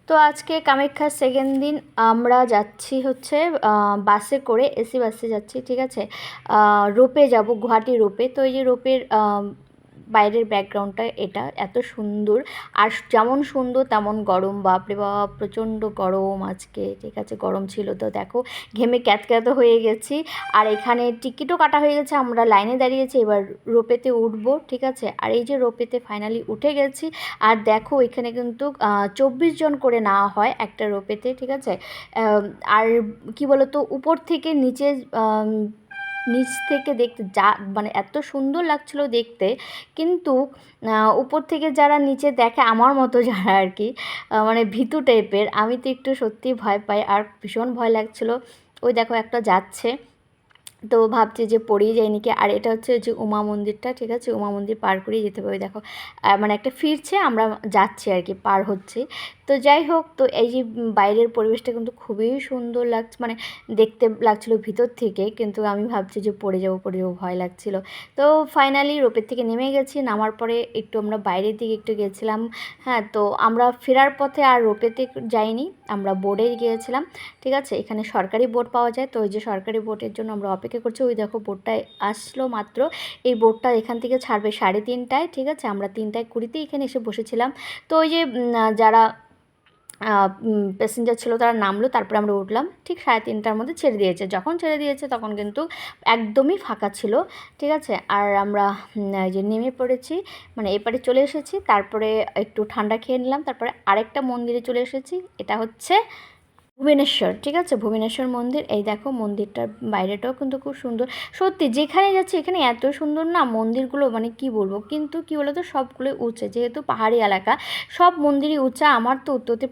তো আজকে কামাখ্যার সেকেন্ড দিন আমরা যাচ্ছি হচ্ছে বাসে করে, এসি বাসে যাচ্ছি, ঠিক আছে। রোপে যাব, গুয়াহাটি রোপে। তো এই যে রোপের বাইরের ব্যাকগ্রাউন্ডটা এটা এত সুন্দর, আর যেমন সুন্দর তেমন গরম, বাপরে বাপ প্রচণ্ড গরম আজকে, ঠিক আছে। গরম ছিল, তো দেখো ঘেমে ক্যাতক্যাত হয়ে গেছি। আর এখানে টিকিটও কাটা হয়ে গেছে, আমরা লাইনে দাঁড়িয়েছি, এবার রোপেতে উঠবো, ঠিক আছে। আর এই যে রোপেতে ফাইনালি উঠে গেছি। আর দেখো এখানে কিন্তু 24 জন করে নেওয়া হয় একটা রোপেতে, ঠিক আছে। আর কি বলতো, উপর থেকে নিচে নিচ থেকে দেখতে যা মানে এত সুন্দর লাগছিল দেখতে, কিন্তু উপর থেকে যারা নিচে দেখে আমার মতো যারা আর কি, মানে ভীতু টাইপের, আমি তো একটু সত্যিই ভয় পাই, আর ভীষণ ভয় লাগছিল। ওই দেখো একটা যাচ্ছে, তো ভাবছি যে পড়েই যায়নি কি। আর এটা হচ্ছে যে উমা মন্দিরটা, ঠিক আছে, উমা মন্দির পার করেই যেতে হবে। দেখো মানে একটা ফিরছে, আমরা যাচ্ছি আর কি, পার হচ্ছে। তো যাই হোক, তো এই যে বাইরের পরিবেশটা কিন্তু খুবই সুন্দর লাগছে, মানে দেখতে লাগছিল ভিতর থেকে, কিন্তু আমি ভাবছি যে পড়ে যাবো ভয় লাগছিল। তো ফাইনালি রোপের থেকে নেমে গেছি, নামার পরে একটু আমরা বাইরের দিকে একটু গেছিলাম। হ্যাঁ, তো আমরা ফেরার পথে আর রোপেতে যাইনি, আমরা বোটে গিয়েছিলাম, ঠিক আছে। এখানে সরকারি বোট পাওয়া যায়, তো ওই যে সরকারি বোটের জন্য আমরা অপেক্ষা করছি। ওই দেখো বোটটায় আসলো মাত্র, এই বোটটা এখান থেকে ছাড়বে 3:30টায়, ঠিক আছে। আমরা 3:20 এখানে এসে বসেছিলাম। তো ওই যে যারা প্যাসেঞ্জার ছিল তারা নামলো, তারপরে আমরা উঠলাম, ঠিক 3:30টার মধ্যে ছেড়ে দিয়েছে। যখন ছেড়ে দিয়েছে তখন কিন্তু একদমই ফাঁকা ছিল, ঠিক আছে। আর আমরা এই যে নেমে পড়েছি, মানে এপারে চলে এসেছি, তারপরে একটু ঠান্ডা খেয়ে নিলাম, তারপরে আরেকটা মন্দিরে চলে এসেছি। এটা হচ্ছে ভুবনেশ্বর, ঠিক আছে, ভুবনেশ্বর মন্দির। এই দেখো মন্দিরটার বাইরেটাও কিন্তু খুব সুন্দর, সত্যি যেখানে যাচ্ছি এখানে এত সুন্দর না মন্দিরগুলো, মানে কি বলবো। কিন্তু কি বলতো, সবগুলোই উঁচু, যেহেতু পাহাড়ি এলাকা, সব মন্দিরই উঁচা। আমার তো উঠতে